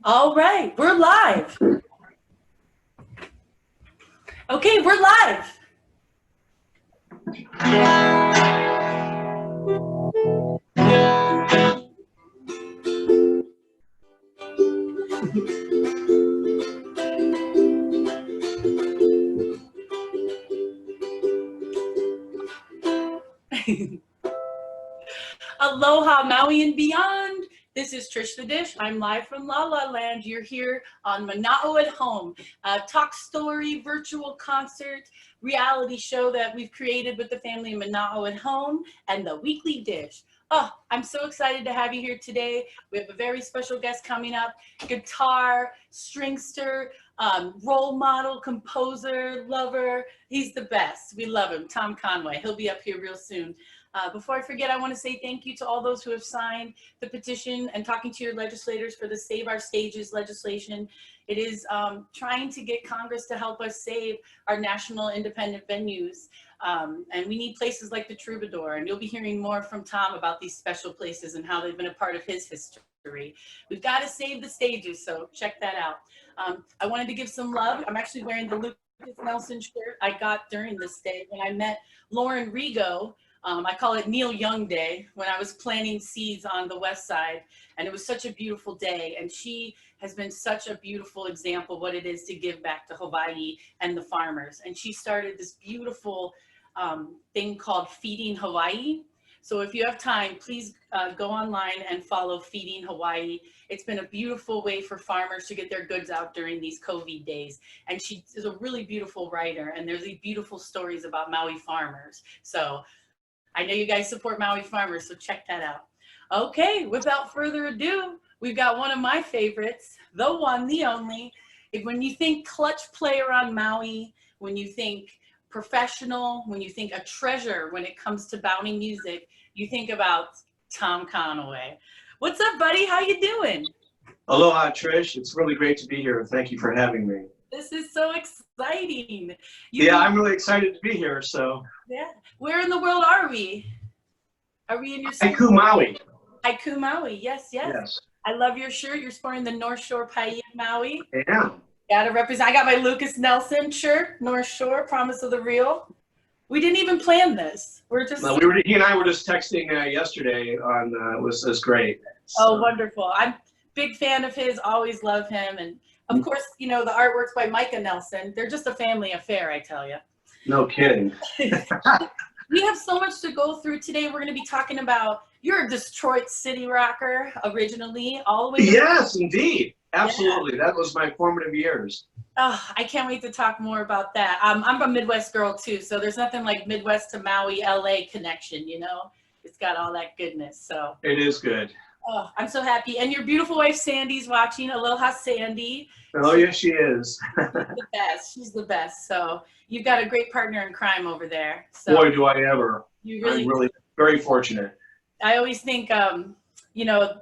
All right, we're live. Okay, we're live. Aloha, Maui and beyond. This is Trish da Dish. I'm live from La La Land. You're here on Mana'o at Home, a talk story, virtual concert, reality show that we've created with the family in Mana'o at Home and the Weekly Dish. Oh, I'm so excited to have you here today. We have a very special guest coming up, guitar, stringster, role model, composer, lover. He's the best. We love him, Tom Conway. He'll be up here real soon. Before I forget, I want to say thank you to all those who have signed the petition and talking to your legislators for the Save Our Stages legislation. It is trying to get Congress to help us save our national independent venues. And we need places like the Troubadour, and you'll be hearing more from Tom about these special places and how they've been a part of his history. We've got to save the stages, so check that out. I wanted to give some love. I'm actually wearing the Lucas Nelson shirt I got during this day when I met Lauren Rigo. I call it Neil Young Day, when I was planting seeds on the west side, and it was such a beautiful day, and she has been such a beautiful example of what it is to give back to Hawaii and the farmers. And she started this beautiful thing called Feeding Hawaii. So if you have time, please go online and follow Feeding Hawaii. It's been a beautiful way for farmers to get their goods out during these COVID days. And she is a really beautiful writer, and there's these beautiful stories about Maui farmers. So I know you guys support Maui farmers, so check that out. Okay, without further ado, we've got one of my favorites, the one, the only. When you think clutch player on Maui, when you think professional, when you think a treasure when it comes to Maui music, you think about Tom Conway. What's up, buddy? How you doing? Aloha, Trish. It's really great to be here. Thank you for having me. This is so exciting. I'm really excited to be here. So yeah, where in the world are we? Are we in your Haiku Maui? Haiku Maui, yes. I love your shirt. You're sporting the North Shore Paia Maui. Yeah. Gotta represent. I got my Lucas Nelson shirt, North Shore, Promise of the Real. We didn't even plan this. He and I were just texting yesterday on. It was great. So. Oh, wonderful! I'm a big fan of his. Always love him, and of course, you know the artwork's by Micah Nelson. They're just a family affair, I tell you. No kidding. We have so much to go through today. We're going to be talking about, you're a Detroit city rocker originally, all the way. Yes, indeed. Absolutely. Yeah. That was my formative years. Oh, I can't wait to talk more about that. I'm a Midwest girl too, so there's nothing like Midwest to Maui, LA connection, you know? It's got all that goodness, so. It is good. Oh, I'm so happy. And your beautiful wife, Sandy's watching. Aloha, Sandy. Oh, yes, she is. She's the best. She's the best. So you've got a great partner in crime over there. So boy, do I ever. I'm really very fortunate. I always think, you know,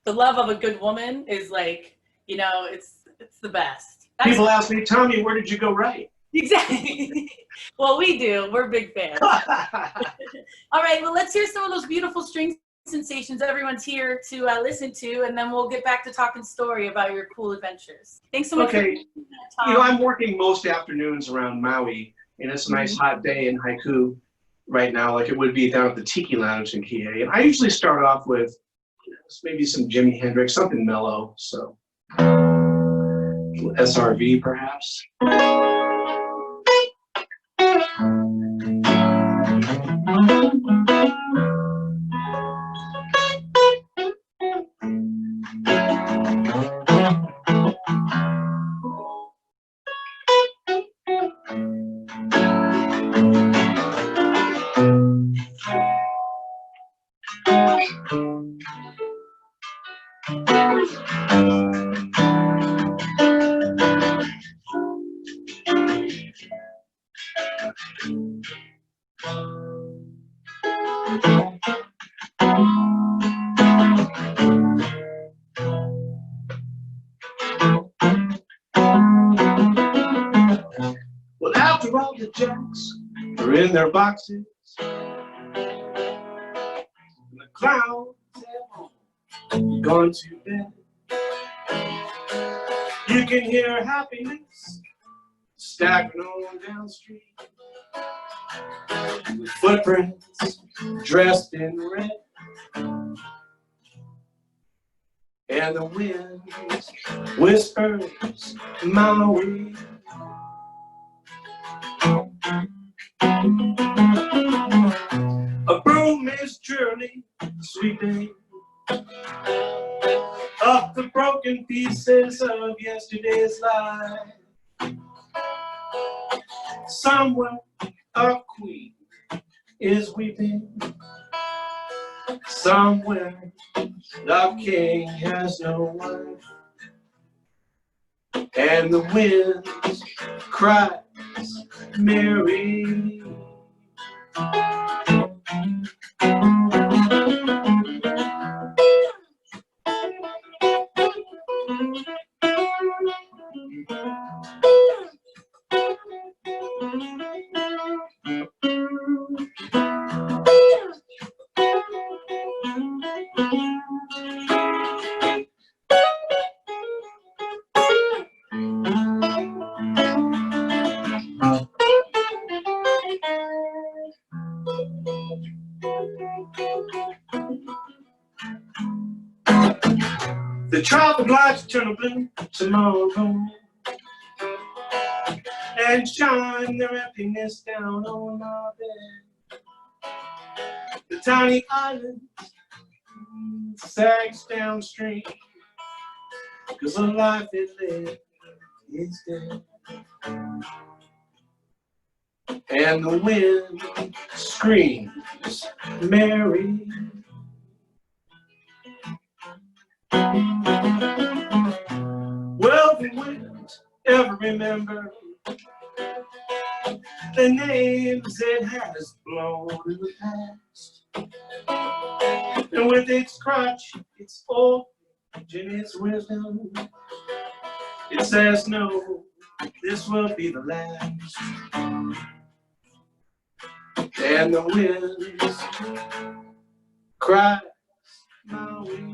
the love of a good woman is like, you know, it's the best. People ask me, Tommy, where did you go right? Exactly. Well, we do. We're big fans. All right. Well, let's hear some of those beautiful string sensations everyone's here to listen to, and then we'll get back to talking story about your cool adventures. Thanks so much. Okay. You know, I'm working most afternoons around Maui, and it's a nice hot day in Haiku right now, like it would be down at the Tiki Lounge in Kihei. And I usually start off with maybe some Jimi Hendrix, something mellow. So SRV perhaps. Well, after all the jacks are in their boxes, the clowns have gone to bed. You can hear happiness staggering on down the street. With footprints dressed in red, and the wind whispers Maui. A broom is surely sweeping up the broken pieces of yesterday's life. Somewhere a queen is weeping. Somewhere the king has no wife. And the wind cries Mary. The tropic lights turn blue tomorrow and shine their emptiness down on my bed. The tiny island sags downstream, 'cause the life it lived is dead. And the wind screams Mary. Well, the wind ever remember the names it has blown in the past? And with its crutch, its old in its wisdom, it says no, this will be the last. And the wind cries Maui.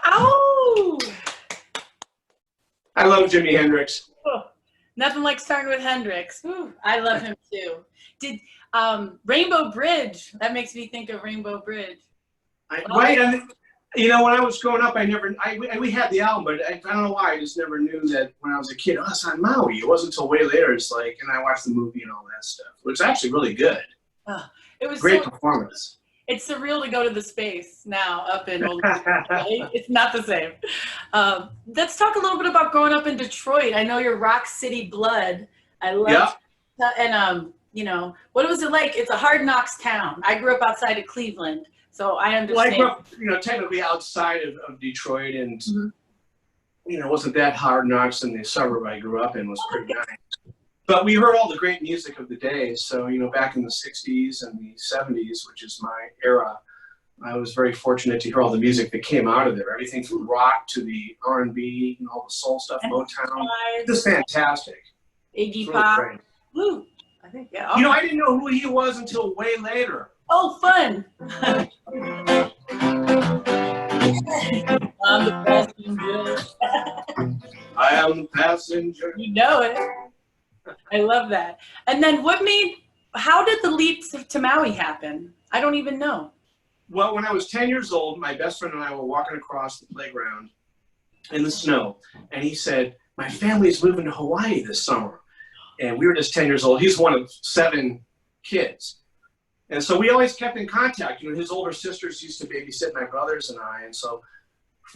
Ow! I love Jimi Hendrix. Oh, nothing like starting with Hendrix. Ooh, I love him too. Did Rainbow Bridge? That makes me think of Rainbow Bridge. Right, and you know, when I was growing up, we had the album, but I don't know why, I just never knew that when I was a kid. Oh, it's on Maui. It wasn't until way later. It's like, and I watched the movie and all that stuff. It's actually really good. It was great performance. It's surreal to go to the space now up in Old Right? It's not the same. Let's talk a little bit about growing up in Detroit. I know you're Rock City blood. I love and you know, what was it like? It's a hard knocks town. I grew up outside of Cleveland, so I understand. Well, I grew up, you know, technically outside of Detroit, and you know, it wasn't that hard knocks in the suburb I grew up in. Was pretty nice. But we heard all the great music of the day. So, you know, back in the 60s and the 70s, which is my era, I was very fortunate to hear all the music that came out of there. Everything from rock to the R&B and all the soul stuff, Motown. Just fantastic. Iggy Pop. Woo. I think, yeah. You know, I didn't know who he was until way later. Oh, fun. I'm the passenger. I am the passenger. You know it. I love that. And then how did the leap to Maui happen? I don't even know. Well, when I was 10 years old, my best friend and I were walking across the playground in the snow, and he said, my family's moving to Hawaii this summer. And we were just 10 years old. He's one of 7 kids. And so we always kept in contact. You know, his older sisters used to babysit my brothers and I. And so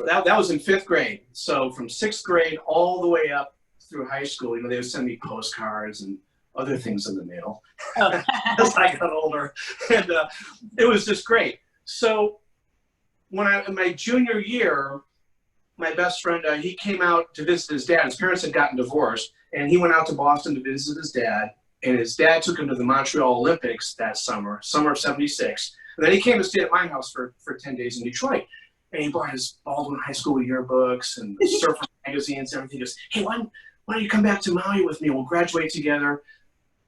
that was in 5th grade. So from 6th grade all the way up through high school, you know, they would send me postcards and other things in the mail as I got older. And it was just great. So when in my junior year, my best friend, he came out to visit his dad. His parents had gotten divorced, And he went out to Boston to visit his dad, and his dad took him to the Montreal Olympics that summer of '76. And then he came to stay at my house for 10 days in Detroit. And he brought his Baldwin High School yearbooks and surfer magazines and everything. He goes, hey, why don't you come back to Maui with me? We'll graduate together.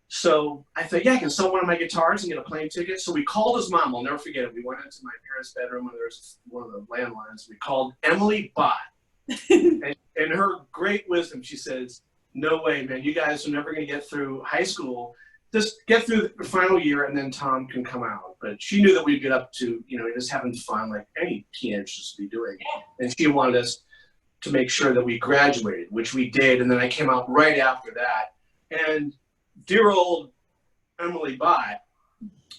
So I thought, yeah, I can sell one of my guitars and get a plane ticket. So we called his mom. I'll never forget it. We went into my parents' bedroom and there was one of the landlines. We called Emily Bott. and her great wisdom, she says, no way, man. You guys are never going to get through high school. Just get through the final year and then Tom can come out. But she knew that we'd get up to, just having fun like any teenagers would be doing. And she wanted us to make sure that we graduated, which we did. And then I came out right after that. And dear old Emily Bott,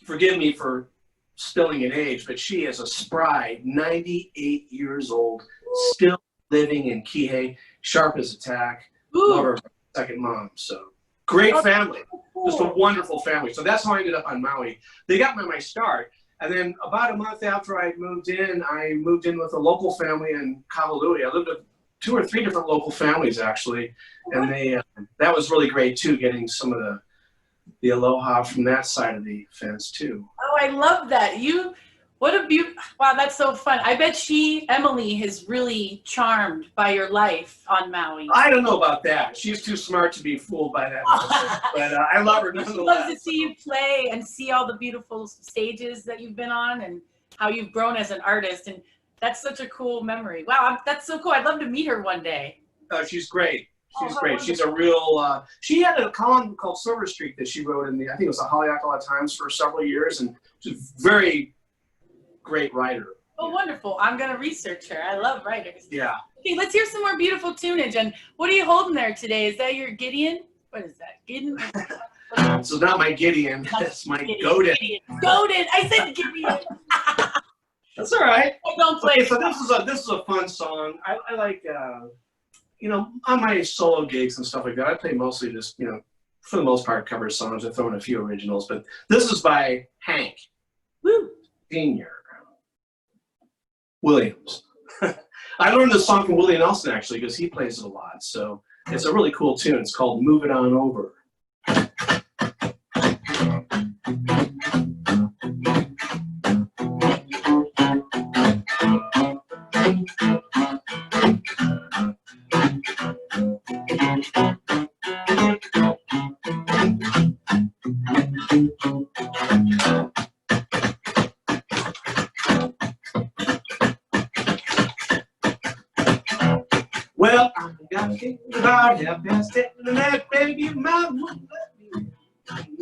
forgive me for spilling an age, but she is a spry 98 years old, still living in Kihei, sharp as a tack. Love her second mom. So great family, just a wonderful family. So that's how I ended up on Maui. They got me my start. And then about a month after I moved in with a local family in Kavalui. I lived with 2 or 3 different local families actually. And that was really great too, getting some of the aloha from that side of the fence too. Oh, I love that. What a wow, that's so fun. I bet Emily is really charmed by your life on Maui. I don't know about that. She's too smart to be fooled by that. But I love her nonetheless. She loves to see you play and see all the beautiful stages that you've been on and how you've grown as an artist. And that's such a cool memory. Wow, that's so cool. I'd love to meet her one day. Oh, she's great. She's great. Wonderful. She's a real, she had a column called Silver Streak that she wrote in I think it was the Haleakala Times for several years. And she's very great writer. Oh, wonderful. I'm going to research her. I love writers. Yeah. Okay, let's hear some more beautiful tunage. And what are you holding there today? Is that your Gideon? What is that? Gideon? So not my Gideon. That's my Godin. Godin. I said Gideon. That's all right. I don't play. Okay, so this is a fun song. I like, on my solo gigs and stuff like that, I play mostly just, for the most part, cover songs. I throw in a few originals. But this is by Hank Sr. Williams. I learned this song from Willie Nelson actually because he plays it a lot. So it's a really cool tune. It's called Move It On Over. Well, I got to think about half past 10 and that baby mama let me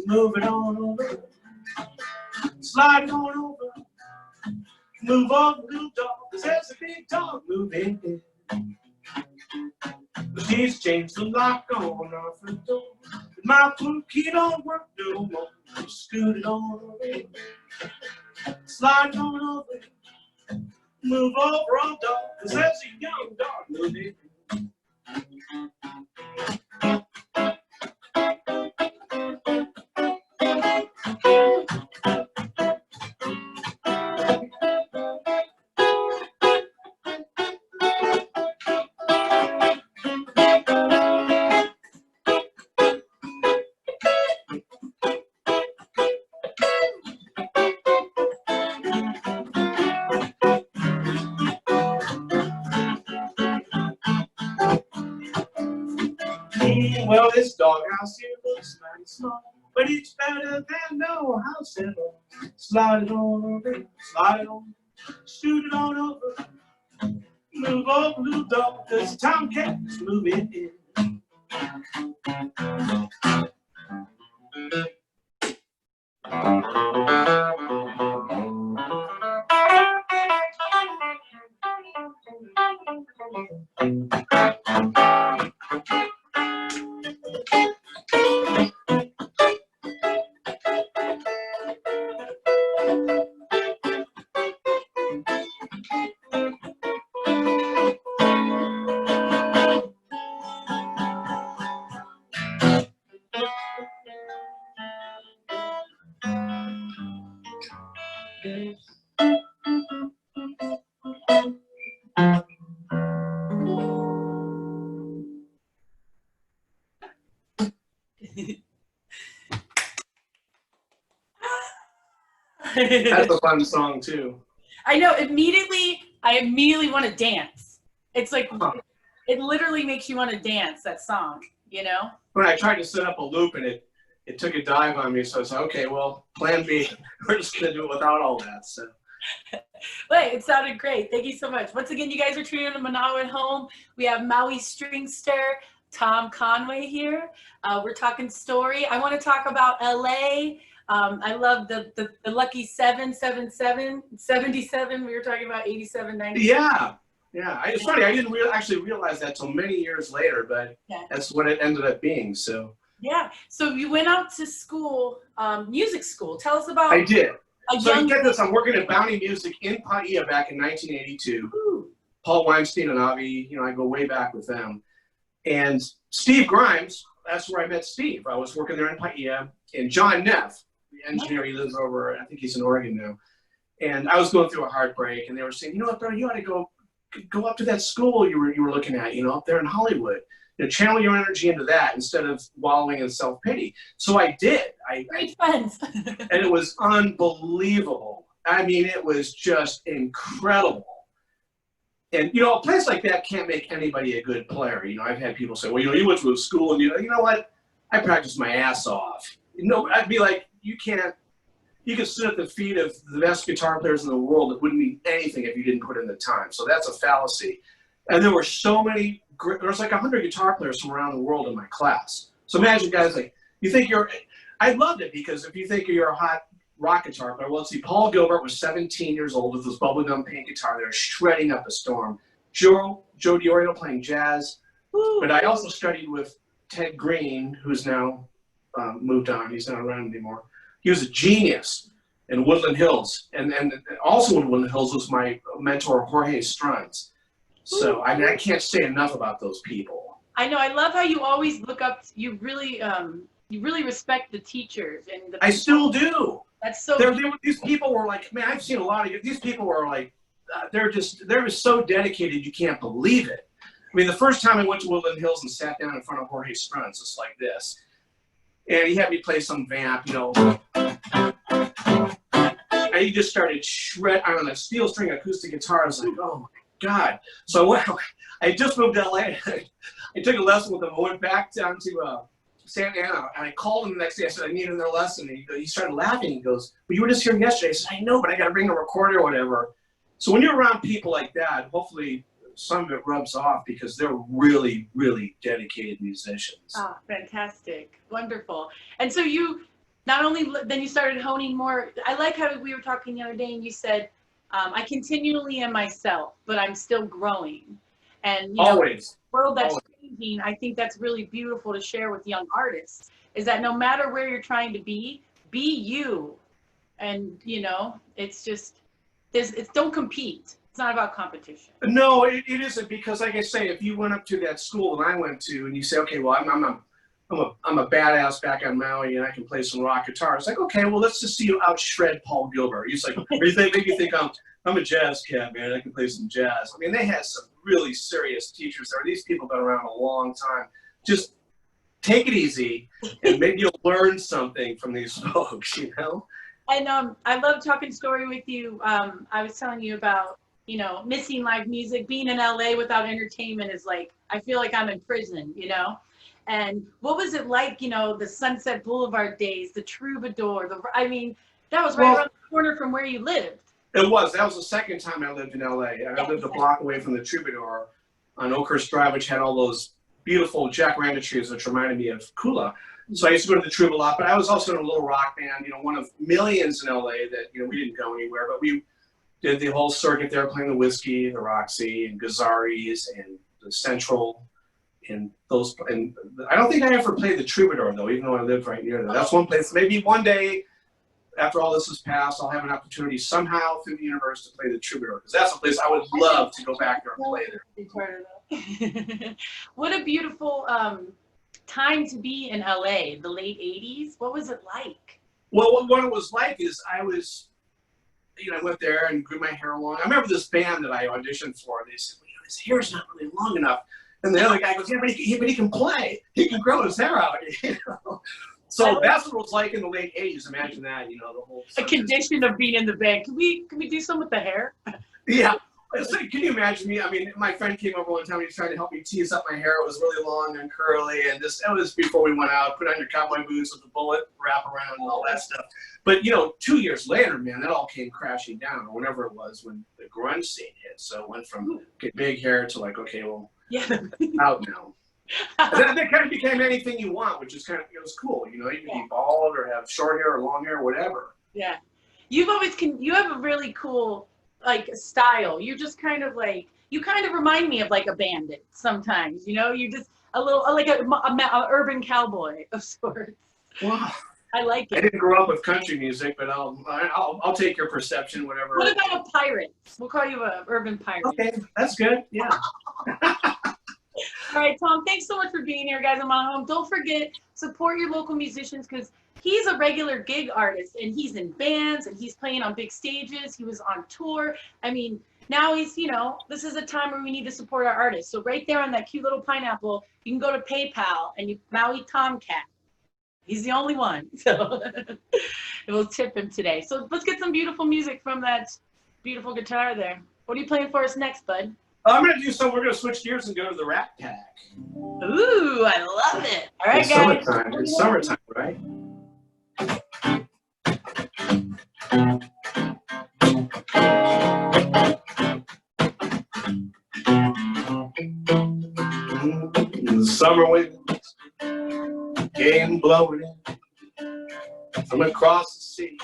move it on over, slide it on over, move on, little dog, 'cause there's a big dog moving in. But she's changed the lock on our front door. My pool key don't work no more. Scoot it on over, slide it on over, move over on dog, 'cause there's a young dog moving in. Well, this doghouse here looks mighty small, but it's better than no house at all. Slide it on over, slide it on, shoot it on over, move over, little dog, 'cause the tomcat's moving in. That's a fun song too. I know. I immediately want to dance. It's like, it literally makes you want to dance, that song, you know? When I tried to set up a loop and it took a dive on me, so I said, okay, well, plan B. We're just going to do it without all that. So. Wait, it sounded great. Thank you so much. Once again, you guys are tuning in to Manawa at Home. We have Maui stringster Tom Conway here. We're talking story. I want to talk about LA. I love the lucky 777. We were talking about 87, 90. Yeah. It's funny. I didn't actually realize that till many years later, but that's what it ended up being. So. Yeah. So you went out to school, music school. Tell us about. I did. So you get this. I'm working at Bounty Music in Paia back in 1982. Ooh. Paul Weinstein and Avi, I go way back with them. And Steve Grimes, that's where I met Steve. I was working there in Paia. And John Neff, the engineer, he lives over, I think he's in Oregon now. And I was going through a heartbreak, and they were saying, you know what, bro, you ought to go up to that school you were looking at, up there in Hollywood. Channel your energy into that instead of wallowing in self-pity. So I did. Great friends. And it was unbelievable. I mean, it was just incredible. And, a place like that can't make anybody a good player. I've had people say, well, you went to a school and you know what? I practiced my ass off. I'd be like, you could sit at the feet of the best guitar players in the world that wouldn't mean anything if you didn't put in the time. So that's a fallacy. And there were so many, there was like 100 guitar players from around the world in my class. So imagine guys like, I loved it because if you think you're a hot rock guitar player, well, let's see, Paul Gilbert was 17 years old with his bubblegum pink guitar there, shredding up a storm. Joe DiOrio playing jazz. Ooh. But I also studied with Ted Green, who's now moved on. He's not around anymore. He was a genius in Woodland Hills. And also in Woodland Hills was my mentor, Jorge Struns. So, I mean, I can't say enough about those people. I know. I love how you always look up. You really respect the teachers. I still do. That's so. These people were like, man, I've seen a lot of these people were like, they're just so dedicated, you can't believe it. I mean, the first time I went to Woodland Hills and sat down in front of Jorge Struns, just like this, and he had me play some vamp, and he just started on a steel string acoustic guitar. I was like, oh my God. So I just moved to LA. I took a lesson with him. I went back down to Santa Ana, and I called him the next day. I said, I need another lesson. And he started laughing. He goes, well, you were just here yesterday. I said, I know, but I got to bring a recorder or whatever. So when you're around people like that, hopefully some of it rubs off because they're really, really dedicated musicians. Oh, fantastic. Wonderful. And so you not only, then you started honing more. I like how we were talking the other day and you said, I continually am myself, but I'm still growing. And always. The world that's changing, I think that's really beautiful to share with young artists, is that no matter where you're trying to be you. And, it's just, don't compete. It's not about competition. No, it isn't, because like I say, if you went up to that school that I went to and you say, okay, well, I'm a badass back on Maui and I can play some rock guitar. It's like, okay, well, let's just see you out-shred Paul Gilbert. He's like, maybe you think I'm a jazz cat, man. I can play some jazz. I mean, they had some really serious teachers there. These people have been around a long time. Just take it easy and maybe you'll learn something from these folks, And I love talking story with you. I was telling you about, missing live music. Being in LA without entertainment is like, I feel like I'm in prison, And what was it like, the Sunset Boulevard days, the Troubadour, that was right around the corner from where you lived. It was. That was the second time I lived in LA. I lived a block away from the Troubadour on Oakhurst Drive, which had all those beautiful jacaranda trees, which reminded me of Kula. So I used to go to the Trouba a lot, but I was also in a little rock band, one of millions in LA that, we didn't go anywhere, but we did the whole circuit there, playing the Whiskey, the Roxy, and Gazzari's, and the Central, and those. And I don't think I ever played the Troubadour, though, even though I lived right near there. That's one place. Maybe one day, after all this is passed, I'll have an opportunity somehow through the universe to play the Troubadour, because that's a place I would love to go back there and play there. What a beautiful time to be in LA, the late 80s. What was it like? Well, what it was like is I went there and grew my hair long. I remember this band that I auditioned for. They said, well, his hair's not really long enough. And the other guy goes, yeah, but he can play. He can grow his hair out. You know? So that's what it was like in the late 80s. Imagine that, you know, the whole. A condition of being in the band. Can we do some with the hair? Yeah. So can you imagine me? I mean, my friend came over one time. He was trying to help me tease up my hair. It was really long and curly, and just it was before we went out. Put on your cowboy boots with the bullet wrap around and all that stuff. But you know, 2 years later, man, that all came crashing down, or whenever it was when the grunge scene hit. So it went from big hair to like, okay, well, out now. And then that kind of became anything you want, which is kind of, it was cool. You know, you can be bald or have short hair or long hair, whatever. Yeah, you have a really cool like style. You're just kind of like, you kind of remind me of like a bandit sometimes. You know, you're just a little like a urban cowboy of sorts. Wow. I like it. I didn't grow up with country music, but I'll take your perception, whatever. What about a pirate? We'll call you a urban pirate. Okay, that's good. Yeah. All right, Tom, thanks so much for being here, guys. I'm on home. Don't forget, support your local musicians, because he's a regular gig artist, and he's in bands, and he's playing on big stages. He was on tour. I mean, now he's, you know, this is a time where we need to support our artists. So right there on that cute little pineapple, you can go to PayPal, and you Maui Tomcat. He's the only one, so we'll tip him today. So let's get some beautiful music from that beautiful guitar there. What are you playing for us next, bud? I'm going to do some. We're going to switch gears and go to the Rat Pack. Ooh, I love it. All right, it's guys. Summertime. It's summertime, right? The summer winds came blowing in from across the sea.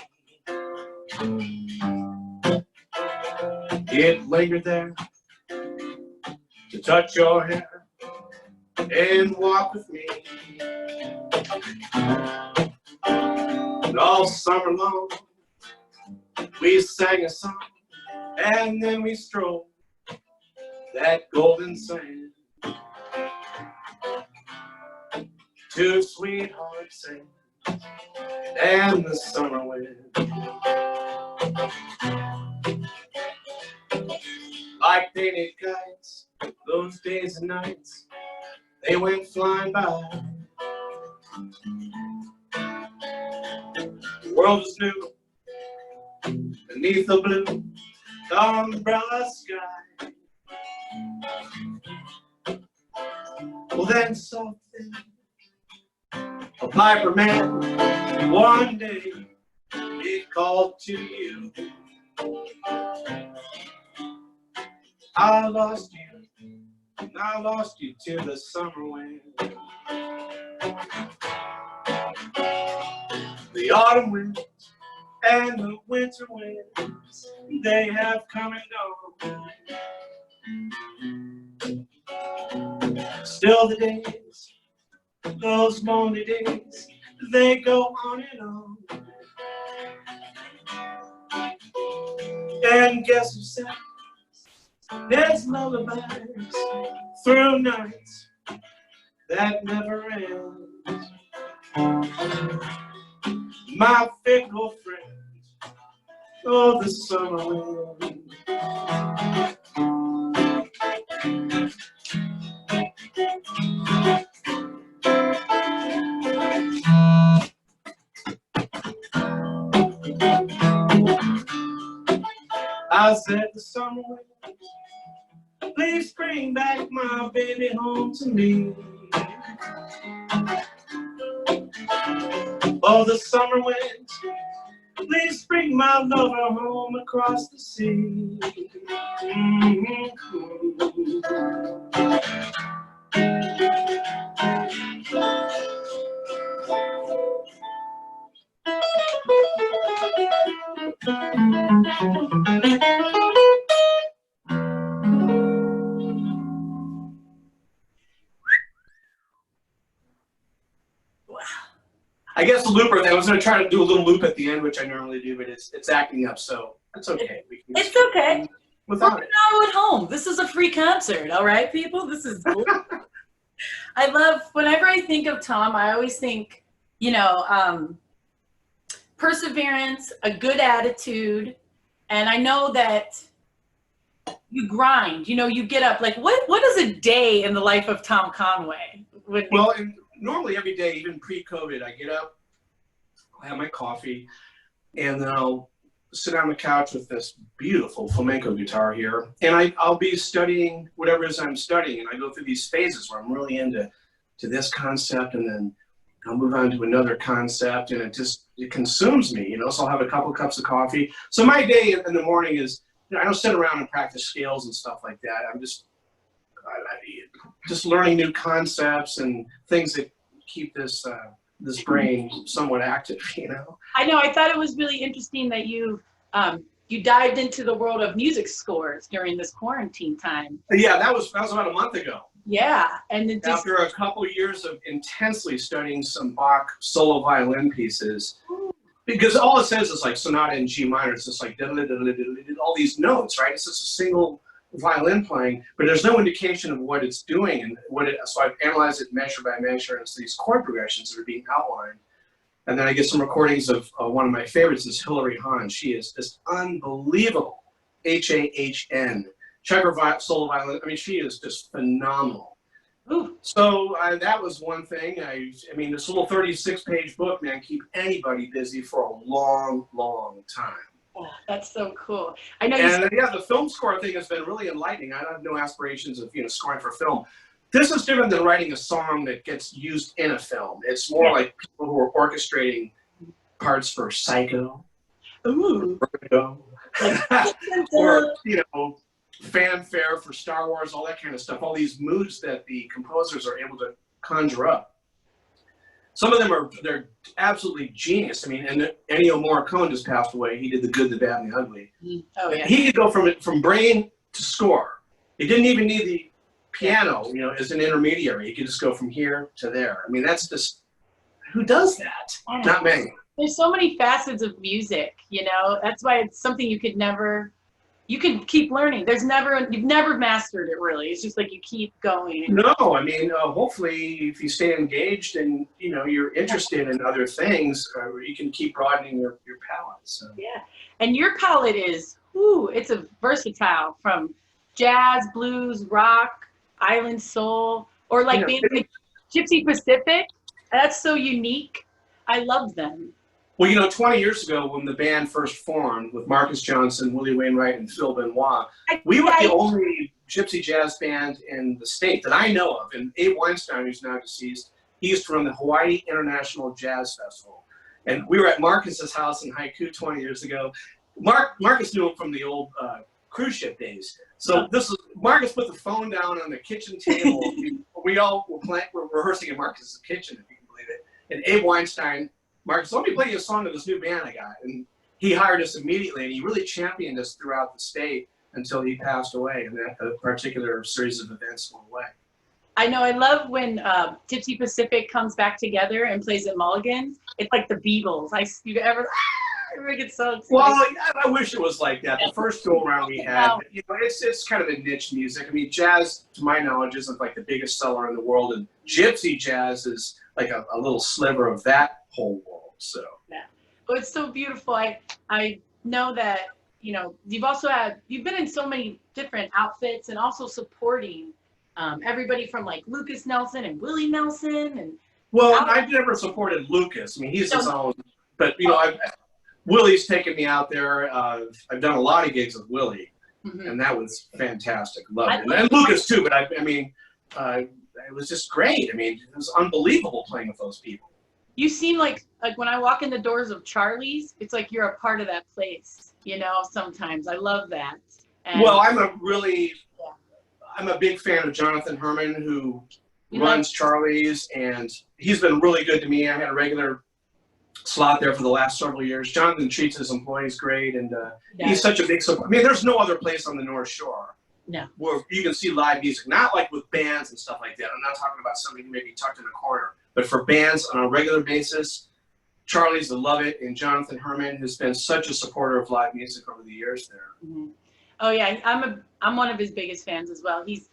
It lingered there to touch your hair and walk with me. And all summer long we sang a song, and then we strolled that golden sand. Two sweethearts sang, and the summer wind, like painted kites, those days and nights, they went flying by. The world was new beneath the blue umbrella sky. Well, then something, a piper man, one day he called to you. I lost you, and I lost you to the summer wind. The autumn winds and the winter winds, they have come and gone. Still the days, those lonely days, they go on and on. And guess who said there's lullabies through nights that never end. My fickle friend, oh, the summer wind. I said the summer wind, please bring back my baby home to me. Oh, the summer wind, please bring my lover home across the sea. I guess the looper, I was going to try to do a little loop at the end, which I normally do, but it's acting up, so that's okay. It's okay. Without We're now at home. This is a free concert, all right, people? This is cool. I love, whenever I think of Tom, I always think, you know, perseverance, a good attitude, and I know that you grind, you know, you get up. Like what is a day in the life of Tom Conway? Well, and normally every day, even pre-COVID, I get up, I have my coffee, and then I'll sit on the couch with this beautiful flamenco guitar here, and I'll be studying whatever it is I'm studying, and I go through these phases where I'm really into this concept, and then I'll move on to another concept, and it consumes me, you know. So I'll have a couple cups of coffee. So my day in the morning is, you know, I don't sit around and practice scales and stuff like that. I'm just learning new concepts and things that keep this brain somewhat active, you know. I know. I thought it was really interesting that you dived into the world of music scores during this quarantine time. Yeah, that was about a month ago. Yeah, and it just, after a couple of years of intensely studying some Bach solo violin pieces, because all it says is like sonata in G minor. It's just like all these notes, right? It's just a single violin playing, but there's no indication of what it's doing and so I've analyzed it measure by measure, and it's these chord progressions that are being outlined. And then I get some recordings of one of my favorites is Hilary Hahn. She is just unbelievable. H-A-H-N. Checker solo violin. I mean, she is just phenomenal. ooh, So that was one thing. I mean, this little 36-page book, man, keep anybody busy for a long, long time. oh, that's so cool. I know. And yeah, the film score thing has been really enlightening. I have no aspirations of, you know, scoring for film. This is different than writing a song that gets used in a film. It's more like people who are orchestrating parts for Psycho, Ooh. Vertigo, or, you know, fanfare for Star Wars, all that kind of stuff. All these moods that the composers are able to conjure up. Some of them they're absolutely genius. I mean, and Ennio Morricone just passed away. He did The Good, the Bad, and the Ugly. Oh yeah. He could go from brain to score. He didn't even need the piano, you know, as an intermediary. He could just go from here to there. I mean, that's just, who does that? Not many. There's so many facets of music, you know. That's why it's something you could keep learning. You've never mastered it really. It's just like you keep going. No, I mean, hopefully if you stay engaged and, you know, you're interested in other things, you can keep broadening your palette. So. Yeah, and your palette is, it's a versatile, from jazz, blues, rock, island soul, or like bands like Gypsy Pacific. That's so unique. I love them. Well, you know, 20 years ago when the band first formed with Marcus Johnson, Willie Wainwright, and Phil Benoit, we were the only gypsy jazz band in the state that I know of. And Abe Weinstein, who's now deceased, he used to run the Hawaii International Jazz Festival. And we were at Marcus's house in Haiku 20 years ago. Marcus knew him from the old cruise ship days. So Marcus put the phone down on the kitchen table. we all were rehearsing in Marcus's kitchen, if you can believe it. And Abe Weinstein, Marcus, let me play you a song of this new band I got. And he hired us immediately, and he really championed us throughout the state until he passed away, and that particular series of events went away. I know. I love when Gypsy Pacific comes back together and plays at Mulligan's. It's like the Beatles. I get so excited. Well, I wish it was like that. The first go around we had, you know, it's kind of a niche music. I mean, jazz, to my knowledge, isn't like the biggest seller in the world, and gypsy jazz is like a little sliver of that whole world. So yeah, well, it's so beautiful. I know that, you know, you've been in so many different outfits and also supporting everybody from like Lucas Nelson and Willie Nelson and. Well, I've never supported Lucas. I mean, he's his own, but you know, Willie's taken me out there. I've done a lot of gigs with Willie, and that was fantastic. Loved it. And Lucas too, but I mean, it was just great. I mean, it was unbelievable playing with those people. You seem like when I walk in the doors of Charlie's, it's like you're a part of that place, you know, sometimes. I love that. And well, I'm a big fan of Jonathan Herman, who runs Charlie's, and he's been really good to me. I had a regular slot there for the last several years. Jonathan treats his employees great, and he's such a big support. I mean, there's no other place on the North Shore where you can see live music, not like with bands and stuff like that. I'm not talking about somebody who may be tucked in a corner, but for bands on a regular basis, Charlie's the love it, and Jonathan Herman has been such a supporter of live music over the years there. Oh yeah, I'm one of his biggest fans as well. He's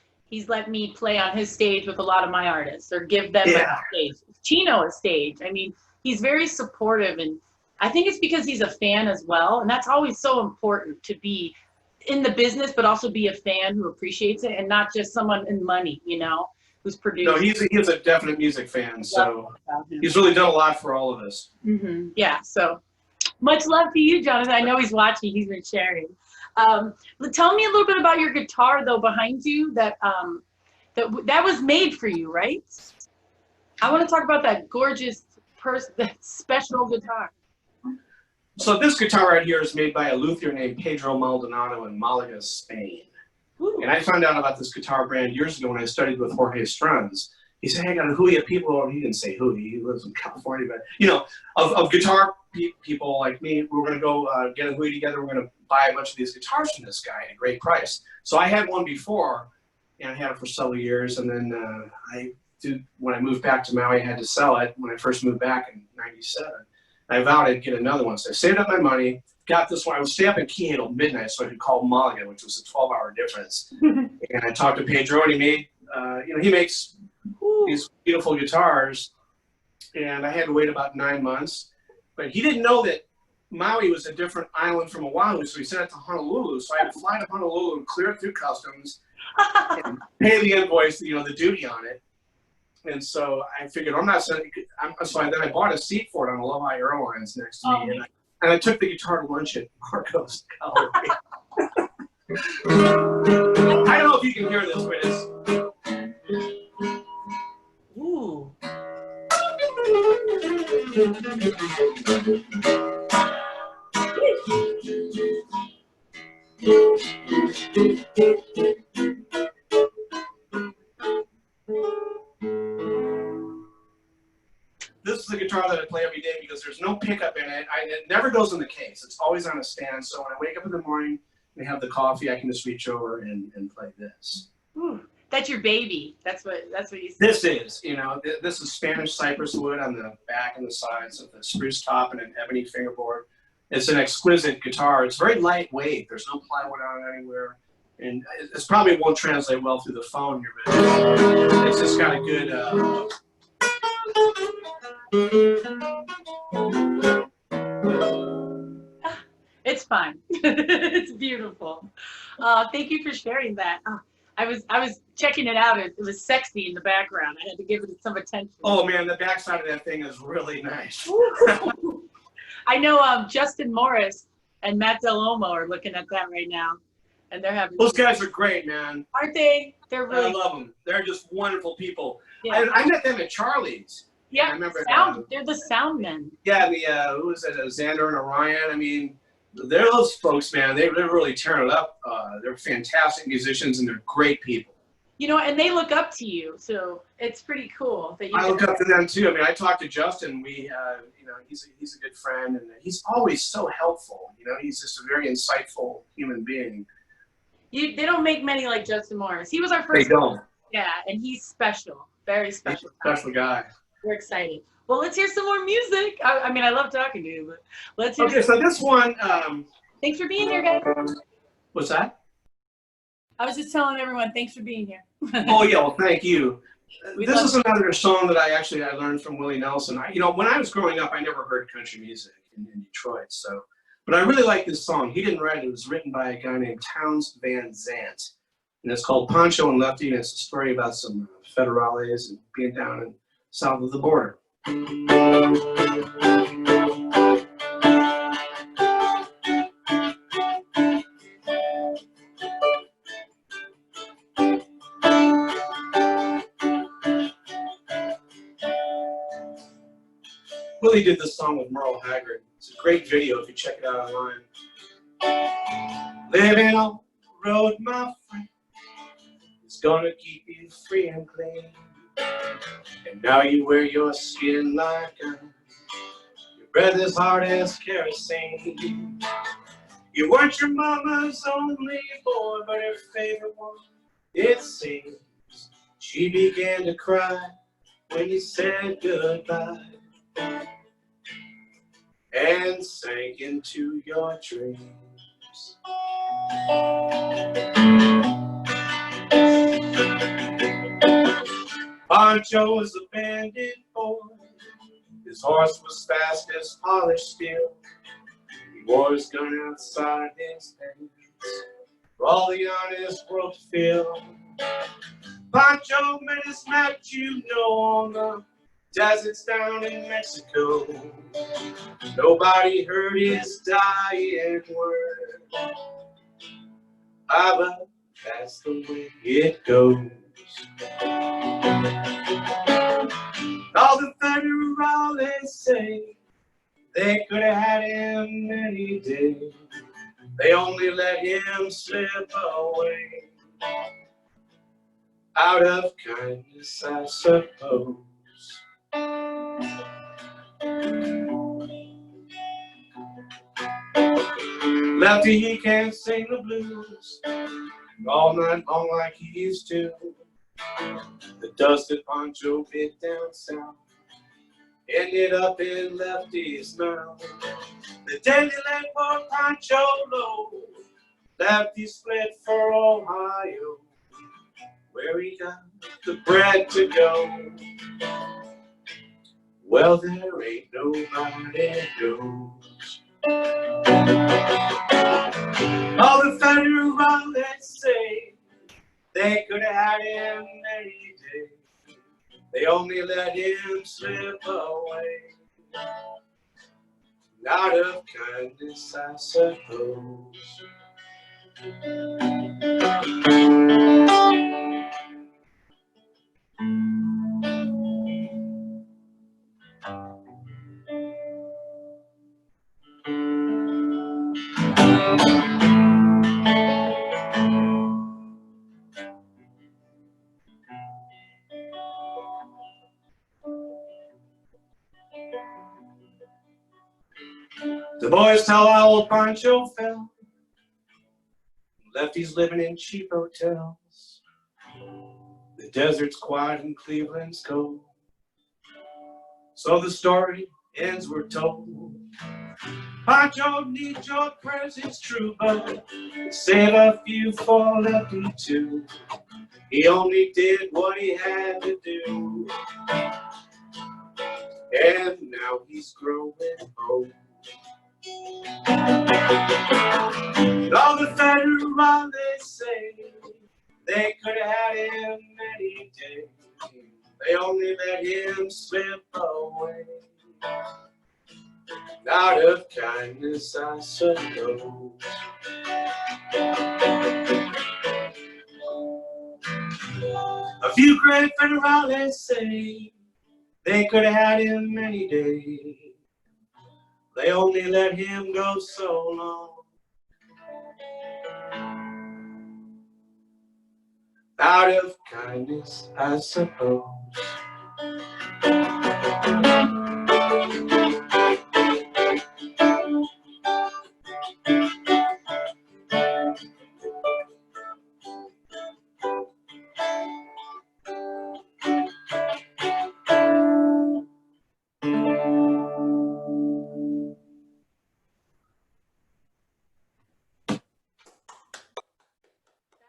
let me play on his stage with a lot of my artists, or give them a stage. Chino a stage. I mean, he's very supportive, and I think it's because he's a fan as well, and that's always so important, to be in the business, but also be a fan who appreciates it and not just someone in money, you know, who's produced. No, he's a definite music fan, so he's really done a lot for all of us. Yeah, so much love to you, Jonathan. I know he's watching. He's been sharing. Tell me a little bit about your guitar, though, behind you. That was made for you, right? I want to talk about that gorgeous that special guitar. So this guitar right here is made by a luthier named Pedro Maldonado in Malaga, Spain. Ooh. And I found out about this guitar brand years ago when I studied with Jorge Stranz. He said, hey, I got a Hui of people. He didn't say Hui. He lives in California. But, you know, of guitar people like me, we're going to go get a Hui together. We're going to buy a bunch of these guitars from this guy at a great price. So I had one before, and I had it for several years. And then when I moved back to Maui, I had to sell it when I first moved back in '97. I vowed I'd get another one. So I saved up my money, got this one. I would stay up in Key until midnight so I could call Malaga, which was a 12-hour difference. And I talked to Pedro, and he made, you know, he makes these beautiful guitars. And I had to wait about 9 months. But he didn't know that Maui was a different island from Oahu, so he sent it to Honolulu. So I had to fly to Honolulu and clear it through customs and pay the invoice, you know, the duty on it. And so I figured I'm not sending. So then I bought a seat for it on Aloha Airlines next to me, and I took the guitar to lunch at Marcos, California. I don't know if you can hear this, but it's. Ooh. This is the guitar that I play every day because there's no pickup in it. It never goes in the case. It's always on a stand. So when I wake up in the morning and have the coffee, I can just reach over and play this. Ooh, that's your baby. That's what you said. This is, you know, this is Spanish cypress wood on the back and the sides of the spruce top and an ebony fingerboard. It's an exquisite guitar. It's very lightweight. There's no plywood on it anywhere. And it probably won't translate well through the phone here, but it's just got a good... It's fine. It's beautiful. Thank you for sharing that. I was checking it out. It was sexy in the background. I had to give it some attention. Oh man, the backside of that thing is really nice. I know Justin Morris and Matt Del Olmo are looking at that right now, and they're having. Those guys are great, man. Aren't they? They're really. I love them. They're just wonderful people. Yeah. I met them at Charlie's. Yeah, I remember they're the sound men. Yeah, who was it? Xander and Orion. I mean, they're those folks, man. They're really tearing it up. They're fantastic musicians and they're great people. You know, and they look up to you, so it's pretty cool that you. I look up to them too. I mean, I talked to Justin. You know, he's a good friend, and he's always so helpful. You know, he's just a very insightful human being. They don't make many like Justin Morris. He was our first. They don't. Yeah, and he's special, very special. He's a special guy. We're excited. Well, let's hear some more music. I mean, I love talking to you, but let's hear. Okay, so this one. Thanks for being here, guys. What's that? I was just telling everyone, thanks for being here. Oh yeah, well, thank you. This is another song that I learned from Willie Nelson. You know, when I was growing up, I never heard country music in Detroit, so. But I really like this song. He didn't write it. It was written by a guy named Townes Van Zandt, and it's called Pancho and Lefty, and it's a story about some federales and being down in south of the border. Willie did this song with Merle Haggard. It's a great video if you check it out online. Living on the road, my friend, is gonna keep you free and clean. And now you wear your skin like a, your breath is hard as kerosene. You weren't your mama's only boy, but her favorite one, it seems. She began to cry when you said goodbye and sank into your dreams. Pancho was a bandit boy. His horse was fast as polished steel. He wore his gun outside his pants. for all the honest world to feel. Pancho made his match, you know, on the deserts down in Mexico. Nobody heard his dying word. Ah, but that's the way it goes. All the federales say they could have had him any day. They only let him slip away. Out of kindness, I suppose. Lefty, he can't sing the blues all night long like he used to. The dust that Pancho bit down south ended up in Lefty's mouth. The day they let poor Pancho low, Lefty split for Ohio, where he got the bread to go. Well, there ain't nobody knows. All the federales say they could have had him any day. They only let him slip away. Out of kindness, I suppose. The boys tell how old Pancho fell. Lefty's living in cheap hotels. The desert's quiet and Cleveland's cold. So the story ends, we're told. Pancho needs your prayers, it's true, but save a few for Lefty too. He only did what he had to do, and now he's growing old. All the federales say they could have had him any day. They only let him slip away. Out of kindness, I suppose. A few great federales say they could have had him any day. They only let him go so long. Out of kindness, I suppose.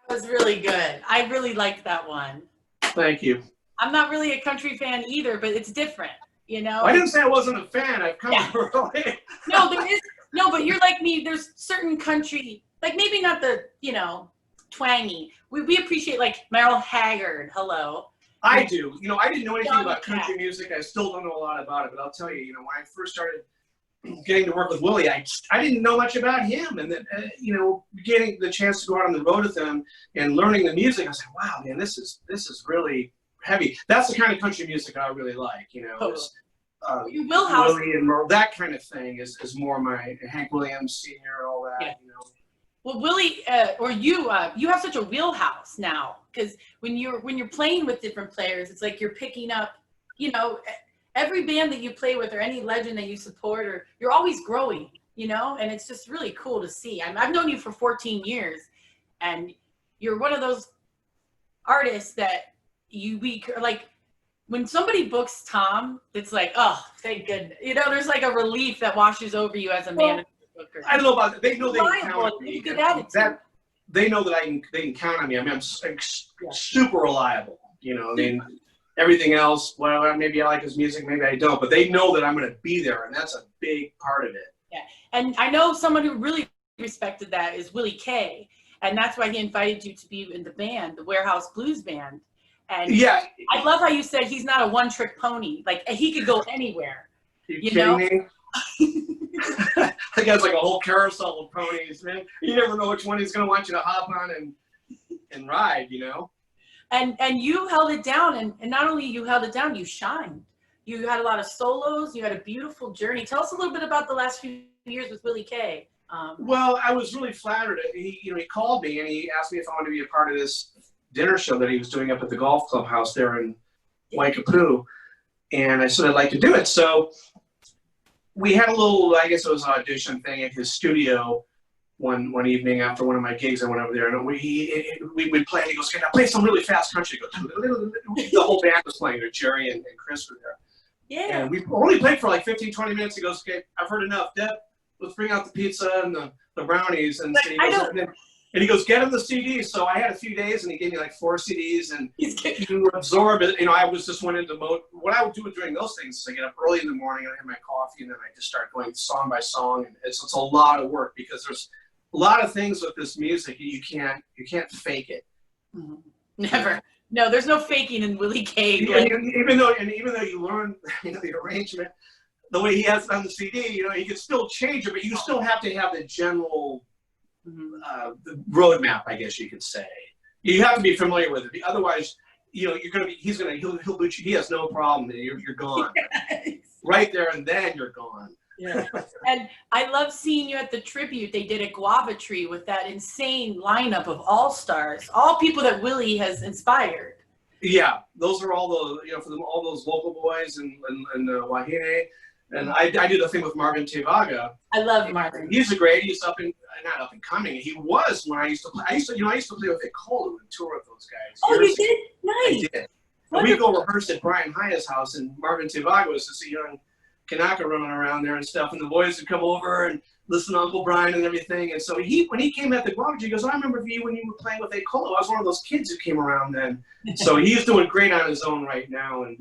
Was really good. I really liked that one. Thank you. I'm not really a country fan either, but it's different, you know? I didn't say I wasn't a fan. I've come to relate. No, there is, no, but you're like me. There's certain country, like maybe not the, you know, twangy. We appreciate like Merle Haggard. Hello. I do. You know, I didn't know anything about country music. I still don't know a lot about it, but I'll tell you, you know, when I first started getting to work with Willie, I didn't know much about him, and then you know, getting the chance to go out on the road with him and learning the music, I was like, wow, man, this is really heavy. That's the kind of country music I really like, you know. Is, Willie and Merle, that kind of thing is more my Hank Williams Sr. all that, yeah. You know. Well, Willie, or you have such a wheelhouse now, because when you're playing with different players, it's like you're picking up, you know, every band that you play with or any legend that you support, or you're always growing, you know, and it's just really cool to see. I've known you for 14 years, and you're one of those artists that we like. When somebody books Tom, it's like, oh, thank goodness. You know, there's like a relief that washes over you as a manager. I don't know about that. They know they can count on me. They know that they can count on me. I mean, I'm super reliable. You know, I mean, everything else, well, maybe I like his music, maybe I don't, but they know that I'm going to be there, and that's a big part of it. Yeah, and I know someone who really respected that is Willie K. and that's why he invited you to be in the band, the Warehouse Blues Band. And Yeah. I love how you said he's not a one-trick pony. Like, he could go anywhere. You kidding me? The guy's like a whole carousel of ponies, man. You never know which one he's gonna want you to hop on and ride, you know. And you held it down, and not only you held it down, you shined. You had a lot of solos. You had a beautiful journey. Tell us a little bit about the last few years with Willie K. Well, I was really flattered. He called me and he asked me if I wanted to be a part of this dinner show that he was doing up at the golf clubhouse there in Waikapoo, and I said I'd like to do it. So we had a little, I guess it was an audition thing at his studio one evening after one of my gigs. I went over there and we would play. And he goes, "Can I play some really fast country?" I go, the whole band was playing there. Jerry and Chris were there. Yeah. And we only played for like 15, 20 minutes. He goes, "Okay, I've heard enough. Deb, let's bring out the pizza and the brownies." And he goes, "Get him the CDs." So I had a few days, and he gave me like 4 CDs, and you absorb it. I was just went into mode. What I would do during those things is I get up early in the morning, and I have my coffee, and then I just start going song by song, and it's a lot of work because there's a lot of things with this music. You can't fake it. Mm-hmm. Never. No, there's no faking in Willie K. Even though you learn the arrangement, the way he has it on the CD, you can still change it, but you still have to have the general the roadmap, I guess you could say. You have to be familiar with it. Otherwise, he'll boot you. He has no problem. You're gone. Yes. Right there and then you're gone. Yeah. And I love seeing you at the tribute they did at Guava Tree with that insane lineup of all-stars, all people that Willie has inspired. Yeah, those are all the, for them, all those local boys and Wahine. And I do the thing with Marvin Tevaga. I love Marvin. He's not up and coming. He was when I used to play. I used to play with Ekolu and tour with those guys. Oh, you did? Nice. I did. We'd go rehearse at Brian Hyatt's house, and Marvin Tevaga was this young Kanaka running around there and stuff, and the boys would come over and listen to Uncle Brian and everything. And so when he came at the Guava, he goes, "I remember you when you were playing with Ekolu. I was one of those kids who came around then." So he's doing great on his own right now, and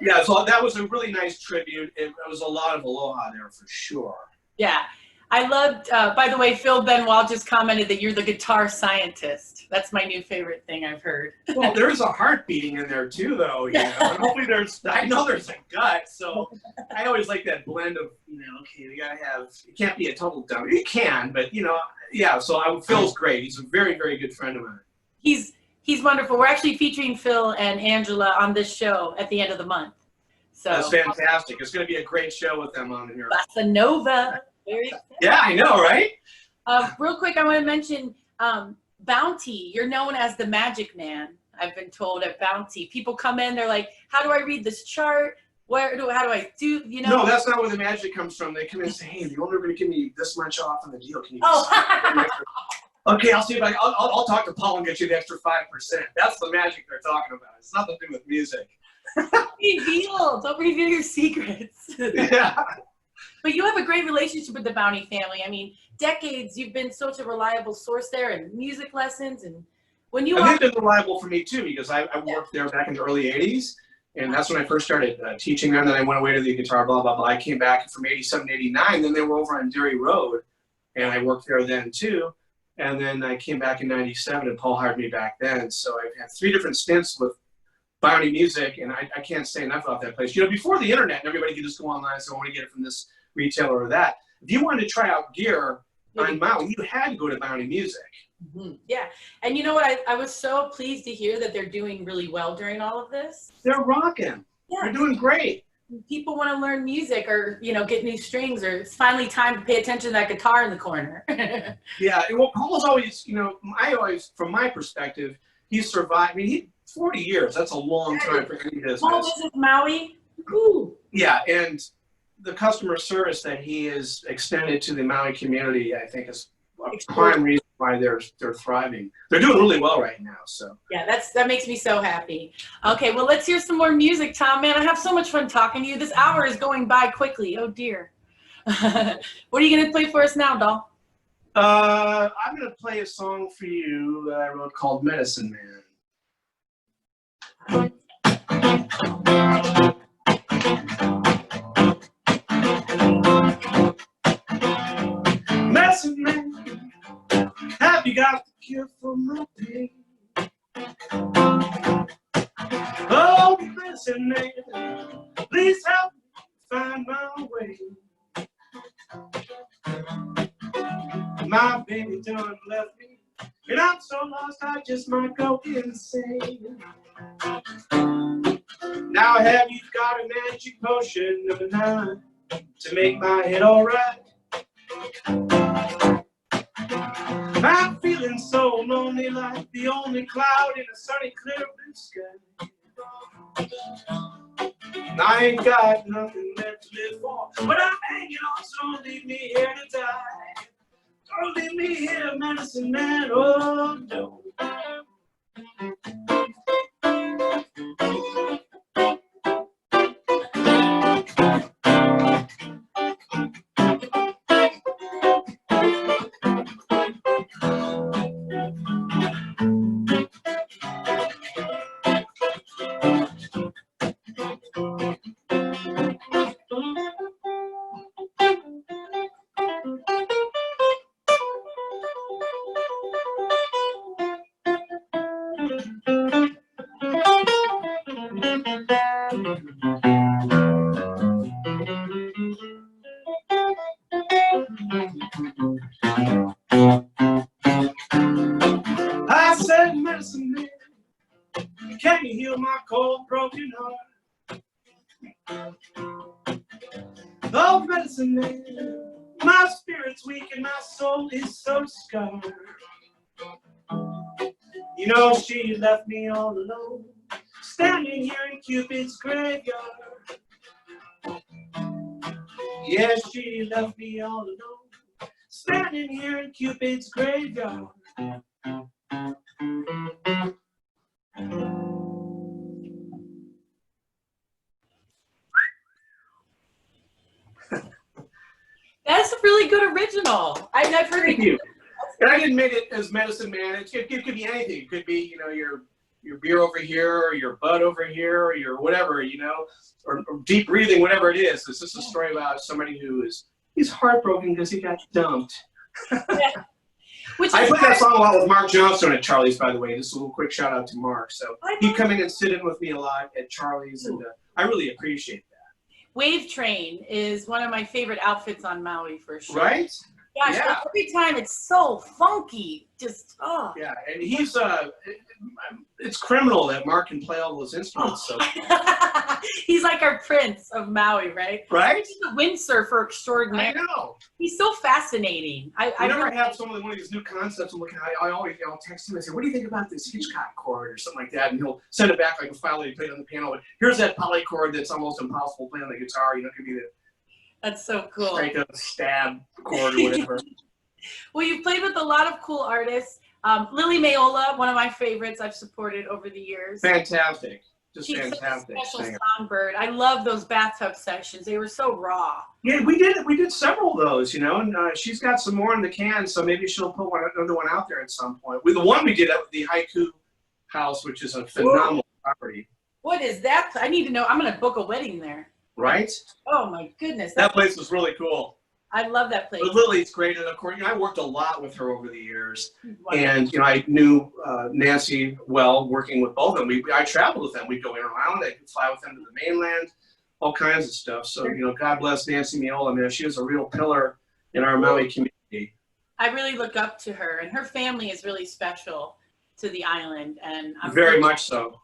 yeah, so that was a really nice tribute. It was a lot of aloha there for sure. Yeah, I loved. By the way, Phil Benoit just commented that you're the guitar scientist. That's my new favorite thing I've heard. Well, there's a heart beating in there too, though. And hopefully I know there's a gut. So I always like that blend of, okay, you can't be a total dummy. You can, but yeah. So Phil's great. He's a very, very good friend of mine. He's wonderful. We're actually featuring Phil and Angela on this show at the end of the month. So that's fantastic. It's going to be a great show with them on here. Bossa Nova. Very exciting. Yeah, I know, right? Real quick, I want to mention Bounty. You're known as the Magic Man. I've been told at Bounty. People come in, they're like, "How do I read this chart? How do I do?" No, that's not where the magic comes from. They come in and say, "Hey, the owner going to give me this much off on the deal. Can you?" Okay, I'll see if I'll talk to Paul and get you the extra 5%. That's the magic they're talking about. It's nothing to do with music. Don't reveal your secrets. Yeah. But you have a great relationship with the Bounty family. I mean, decades you've been such a reliable source there, and music lessons. And when they've been reliable for me too, because I worked there back in the early '80s, and that's when I first started teaching them. Then I went away to the guitar, blah blah blah. I came back from '87, '89. Then they were over on Derry Road, and I worked there then too. And then I came back in '97, and Paul hired me back then. So I've had 3 different stints with Bounty Music, and I can't say enough about that place. Before the internet, everybody could just go online and say, "I want to get it from this retailer or that." If you wanted to try out gear on Maui, you had to go to Bounty Music. Mm-hmm. Yeah, and you know what? I was so pleased to hear that they're doing really well during all of this. They're rocking. Yeah. They're doing great. People want to learn music or, get new strings, or it's finally time to pay attention to that guitar in the corner. Yeah, well, Paul's always, from my perspective, he's survived. I mean, 40 years, that's a long time for any business. Paul visits Maui. Ooh. Yeah, and the customer service that he has extended to the Maui community, I think, is a prime reason why they're thriving. They're doing really well right now. So yeah, that makes me so happy. Okay, well, let's hear some more music, Tom. Man, I have so much fun talking to you. This hour is going by quickly. Oh dear. What are you gonna play for us now, doll? I'm gonna play a song for you that I wrote called "Medicine Man." Medicine Man, medicine man, please help me find my way. My baby done left me, and I'm so lost I just might go insane. Now have you got a magic potion number 9 to make my head alright? I'm feeling so lonely, like the only cloud in a sunny clear blue sky. I ain't got nothing left to live for, but I'm hanging on, so don't leave me here to die. Don't leave me here, medicine man, oh no. I said, medicine man, can you heal my cold, broken heart? Oh, medicine man, my spirit's weak and my soul is so scarred. You know, she left me all alone, standing here in Cupid's graveyard. Yeah, she left me all alone, standing here in Cupid's graveyard. That's a really good original. I've never heard Thank you. And I didn't make it as medicine man. It could be anything. It could be, you know, your beer over here, or your bud over here, or your whatever, you know, or deep breathing, whatever it is. It's just a story about somebody he's heartbroken because he got dumped. Yeah. Which I is put that song a lot with Mark Johnstone at Charlie's, by the way. Just a little quick shout out to Mark. So he'd come in and sit in with me a lot at Charlie's, and I really appreciate that. Wave Train is one of my favorite outfits on Maui for sure. Right? Gosh, Yeah. every time it's so funky. Just, oh. Yeah, and he's it's criminal that Mark can play all those instruments. So. He's like our Prince of Maui, right? Right? He's a windsurfer extraordinaire. I know. He's so fascinating. I never have one of these new concepts. I'm looking at. I always, I'll text him and say, "What do you think about this Hitchcock chord or something like that?" And he'll send it back like a file that he played on the piano. But here's that poly chord that's almost impossible to play on the guitar. You know, it could be the That's so cool. straight up stab chord or whatever. Well, you've played with a lot of cool artists. Lily Mayola, one of my favorites I've supported over the years. Fantastic. Just She's fantastic. such a special songbird. I love those bathtub sessions. They were so raw. Yeah, we did several of those, you know, and she's got some more in the can, so maybe she'll put another one out there at some point. With the one we did at the Haiku House, which is a phenomenal property. What is that? I need to know. I'm going to book a wedding there. Right? Oh my goodness. That place was really cool. I love that place. But Lily's great, and of course, you know, I worked a lot with her over the years, and you know, I knew Nancy well, working with both of them. I traveled with them. We'd go inter-island. I could fly with them to the mainland, all kinds of stuff. So you know, God bless Nancy Mayola, man. She was a real pillar in our Maui community. I really look up to her, and her family is really special to the island, and I'm very much so.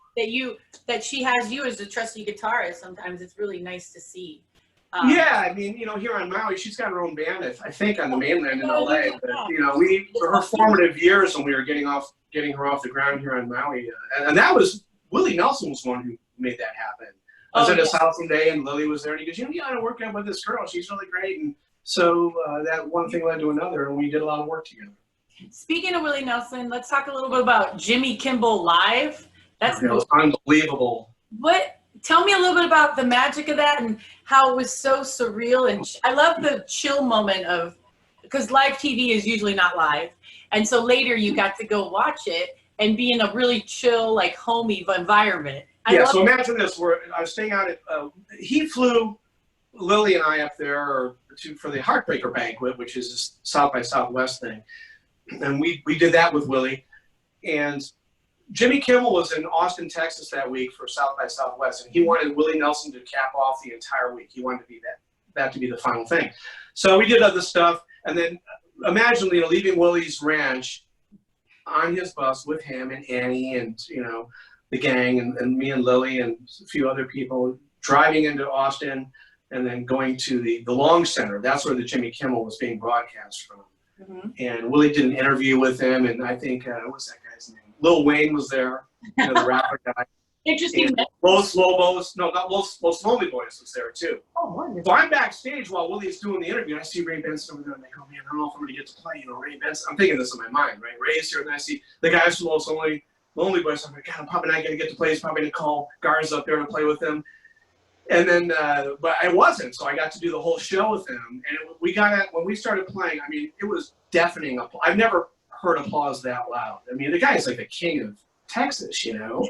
That she has you as a trusty guitarist. Sometimes it's really nice to see. Yeah, I mean, you know, here on Maui, she's got her own band, I think, on the mainland in LA. But you know, her formative years when we were getting her off the ground here on Maui, and that was Willie Nelson was one who made that happen. I was at his house one day, and Lily was there, and he goes, "You know, you got to work out with this girl. She's really great." And so that one thing led to another, and we did a lot of work together. Speaking of Willie Nelson, let's talk a little bit about Jimmy Kimmel Live. That's unbelievable. Tell me a little bit about the magic of that and how it was so surreal. And I love the chill moment of, because live TV is usually not live. And so later you got to go watch it and be in a really chill, like homey environment. So imagine this, I was staying out at, he flew Lily and I up there for the Heartbreaker Banquet, which is a South by Southwest thing. And we did that with Willie. And Jimmy Kimmel was in Austin, Texas that week for South by Southwest, and he wanted Willie Nelson to cap off the entire week. He wanted to be that to be the final thing. So we did other stuff, and then imagine, you know, leaving Willie's ranch on his bus with him and Annie and, you know, the gang and me and Lily and a few other people driving into Austin and then going to the Long Center. That's where the Jimmy Kimmel was being broadcast from. Mm-hmm. And Willie did an interview with him, and I think, what's that guy's name? Lil Wayne was there, you know, the rapper guy. Interesting. Los Lobos, no, not Los Lonely Boys was there too. Oh, wonderful. So I'm backstage while Willie's doing the interview, and I see Ray Benson over there, and I go, man, I don't know if I'm going to get to play, you know, Ray Benson. I'm thinking this in my mind, right? Ray's here, and I see the guys from Los Lonely Boys. I'm like, God, I'm probably not going to get to play. He's probably going to call Garza up there to play with him. And then, but I wasn't, so I got to do the whole show with him. And when we started playing, I mean, it was deafening applause. I've never heard applause that loud. I mean, the guy is like the king of Texas, you know?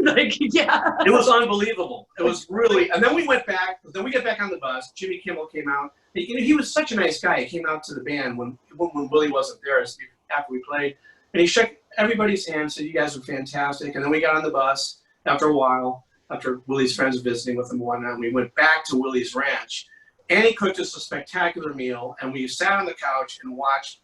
Like, yeah. It was unbelievable. It was really, and then we went back, then we get back on the bus. Jimmy Kimmel came out. You know, he was such a nice guy. He came out to the band when Willie wasn't there after we played. And he shook everybody's hand, said, you guys were fantastic. And then we got on the bus after a while, after Willie's friends were visiting with him and whatnot, and we went back to Willie's ranch. Annie cooked us a spectacular meal, and we sat on the couch and watched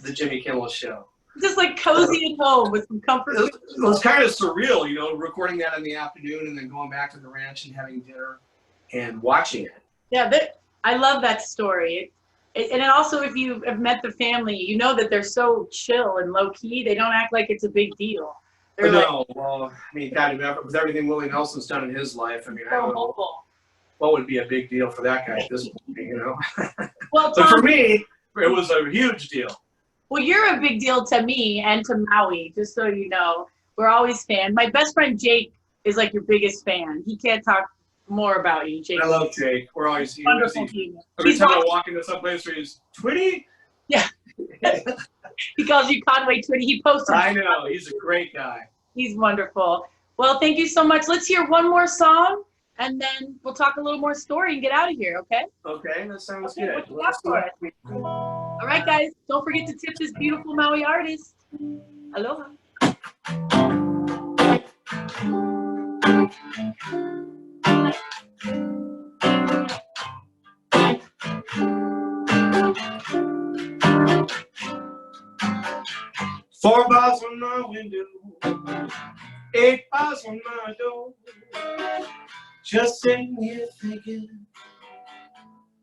the Jimmy Kimmel show. Just like cozy at home with some comfort. It was kind of surreal, you know, recording that in the afternoon and then going back to the ranch and having dinner and watching it. Yeah, I love that story. And also, if you have met the family, you know that they're so chill and low key. They don't act like it's a big deal. They're no, well, I mean, God, with everything Willie Nelson's done in his life, I mean, I don't know what would be a big deal for that guy at this point, you know? Well, but for me, it was a huge deal. Well, you're a big deal to me and to Maui, just so you know. We're always fans. My best friend Jake is like your biggest fan. He can't talk more about you, Jake. I love Jake. We're always wonderful. Every time I walk into some place where he's Twitty. Yeah. He calls you Conway Twitty. He posted. I know. He's a great guy. He's wonderful. Well, thank you so much. Let's hear one more song, and then we'll talk a little more story and get out of here, okay? Okay, that sounds good. What you got for us? All right, guys. Don't forget to tip this beautiful Maui artist. Aloha. Four bars on my window, 8 bars on my door. Just sitting here thinking,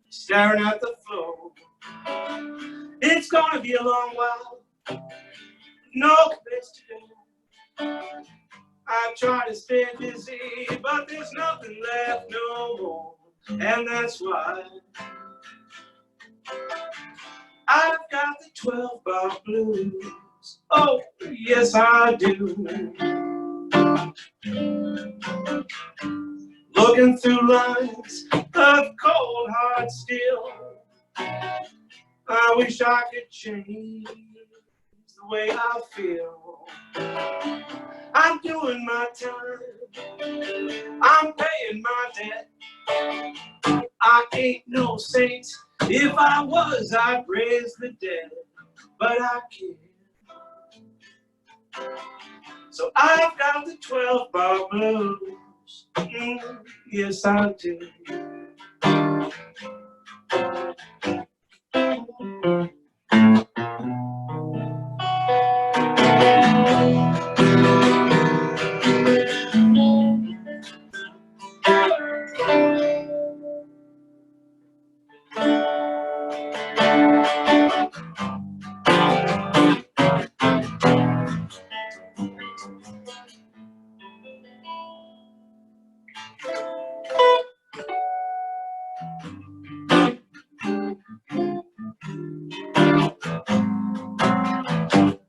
staring at the floor. It's gonna be a long while, no place to go. I try to stay busy, but there's nothing left no more. And that's why I've got the 12-bar blues. Oh, yes, I do. Looking through lines of cold, hard steel. I wish I could change the way I feel. I'm doing my time. I'm paying my debt. I ain't no saint. If I was, I'd raise the dead. But I can't. So I've got the 12-bar blues. Yes, I do.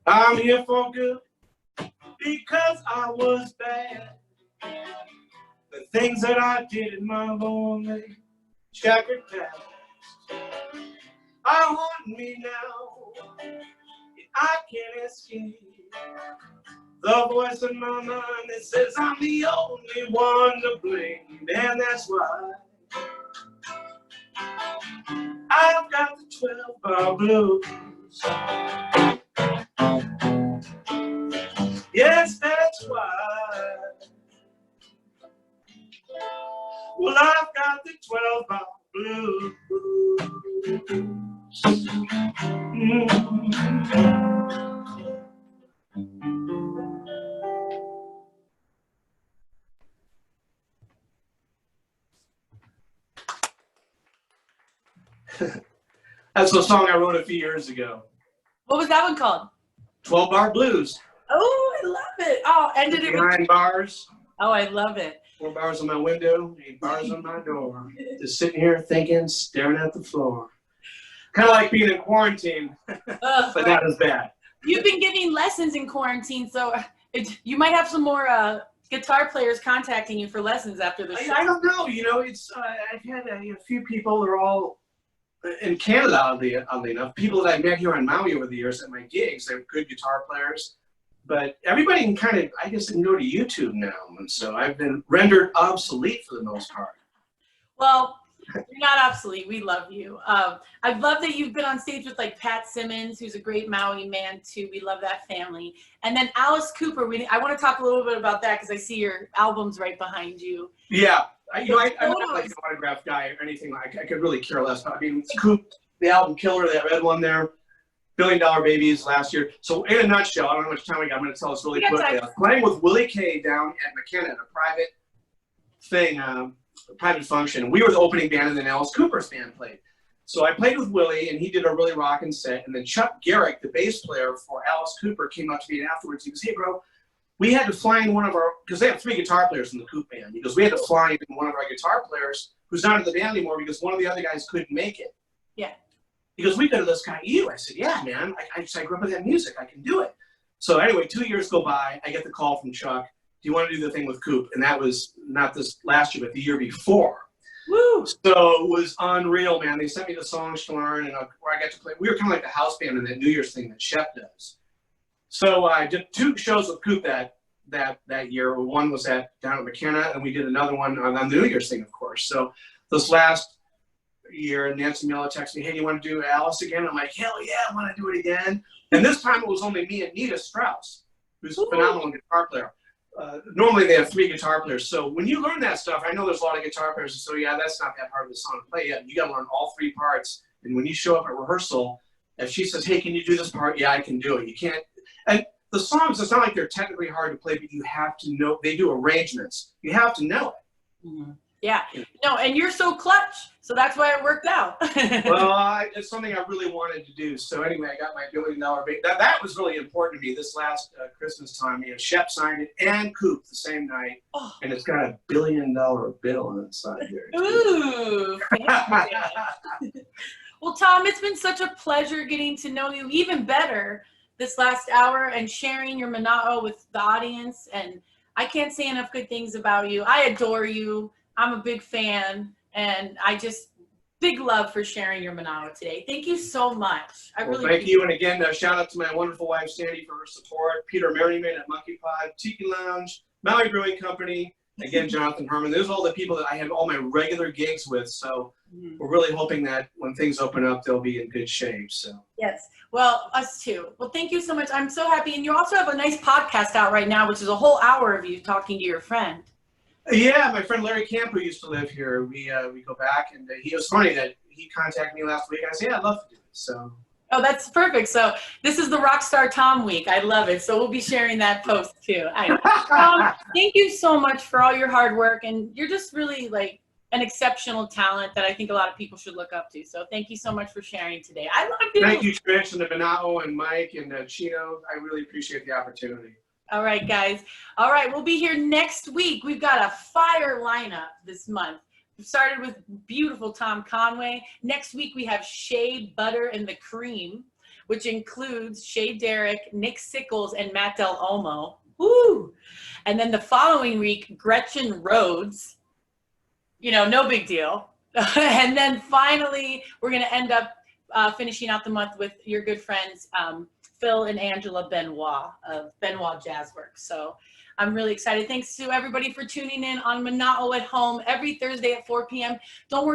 I'm here for good because I was bad. The things that I did in my lonely checkered past are haunting me now. I can't escape the voice in my mind that says I'm the only one to blame, and that's why I've got the 12-bar blues. that's why. Well, I've got the 12-bar blues. That's a song I wrote a few years ago. What was that one called? 12-bar blues. Oh, I love it. Oh, ended it with 9 bars. Oh, I love it. 4 bars on my window, 8 bars on my door. Just sitting here thinking, staring at the floor. Kind of like being in quarantine, but not as bad. You've been giving lessons in quarantine, so you might have some more guitar players contacting you for lessons after the show. I don't know. You know, it's I've had a few people. They're all in Canada, oddly enough. People that I met here on Maui over the years at my gigs. They're good guitar players. But everybody can kind of, I guess, can go to YouTube now. And so I've been rendered obsolete for the most part. Well, you're not obsolete. We love you. I love that you've been on stage with like Pat Simmons, who's a great Maui man too. We love that family. And then Alice Cooper. I want to talk a little bit about that because I see your albums right behind you. Yeah. I'm not like an autograph guy or anything like. I could really care less. I mean, Coop, the album Killer, that red one there. $1 Billion Babies last year. So in a nutshell, I don't know how much time we got. I'm going to tell us really quickly. I was playing with Willie K down at McKenna at a private thing, a private function. We were the opening band, and then Alice Cooper's band played. So I played with Willie, and he did a really rocking set. And then Chuck Garrick, the bass player for Alice Cooper, came up to me afterwards. He goes, "Hey, bro, we had to fly in one of our," because they have 3 guitar players in the Coop band. He goes, "We had to fly in one of our guitar players who's not in the band anymore because one of the other guys couldn't make it." Yeah. He goes, "We go to this guy, you." I said, "Yeah, man. I grew up with that music. I can do it." So anyway, 2 years go by. I get the call from Chuck. "Do you want to do the thing with Coop?" And that was not this last year, but the year before. Woo! So it was unreal, man. They sent me the songs to learn, and where I got to play. We were kind of like the house band in that New Year's thing that Shep does. So I did 2 shows with Coop that year. One was down at McKenna, and we did another one on the New Year's thing, of course. So this last year, Nancy Miller texted me, "Hey, do you want to do Alice again?" I'm like, "Hell yeah, I want to do it again." And this time it was only me and Nita Strauss, who's a phenomenal guitar player. Normally they have 3 guitar players. So when you learn that stuff, I know there's a lot of guitar players, so yeah, that's not that hard of a song to play yet. You got to learn all 3 parts. And when you show up at rehearsal, if she says, "Hey, can you do this part?" Yeah, I can do it. You can't. And the songs, it's not like they're technically hard to play, but you have to know. They do arrangements. You have to know it. Mm-hmm. Yeah. No, and you're so clutch, so that's why it worked out. Well, it's something I really wanted to do. So anyway, I got my $1 billion baby. That was really important to me this last Christmas time. You know, Shep signed it and Coop the same night, and it's got a $1 billion bill inside here. Ooh. Well, Tom, it's been such a pleasure getting to know you even better this last hour and sharing your Mana'o with the audience. And I can't say enough good things about you. I adore you. I'm a big fan, and big love for sharing your Mana'o today. Thank you so much. Thank you, and again, shout out to my wonderful wife, Sandy, for her support. Peter Merriman at Monkey Pod, Tiki Lounge, Maui Brewing Company, again, Jonathan Herman. Those are all the people that I have all my regular gigs with, so we're really hoping that when things open up, they'll be in good shape. So yes, well, us too. Well, thank you so much. I'm so happy, and you also have a nice podcast out right now, which is a whole hour of you talking to your friend. Yeah, my friend Larry Camp, who used to live here, we go back, and he was funny that he contacted me last week. And I said, "Yeah, I'd love to do this." So. Oh, that's perfect. So this is the Rockstar Tom week. I love it. So we'll be sharing that post too. Thank you so much for all your hard work, and you're just really like an exceptional talent that I think a lot of people should look up to. So thank you so much for sharing today. I love you. Thank you, Trish, and the Mana'o, and Mike, and Chino. I really appreciate the opportunity. All right, guys. All right, we'll be here next week. We've got a fire lineup this month. We started with beautiful Tom Conway. Next week, we have Shea Butter and the Cream, which includes Shea Derrick, Nick Sickles, and Matt Del Olmo. Woo! And then the following week, Gretchen Rhodes. You know, no big deal. And then finally, we're going to end up finishing out the month with your good friends, Phil and Angela Benoit of Benoit Jazzworks. So I'm really excited. Thanks to everybody for tuning in on Mana'o at Home every Thursday at 4 p.m. Don't worry.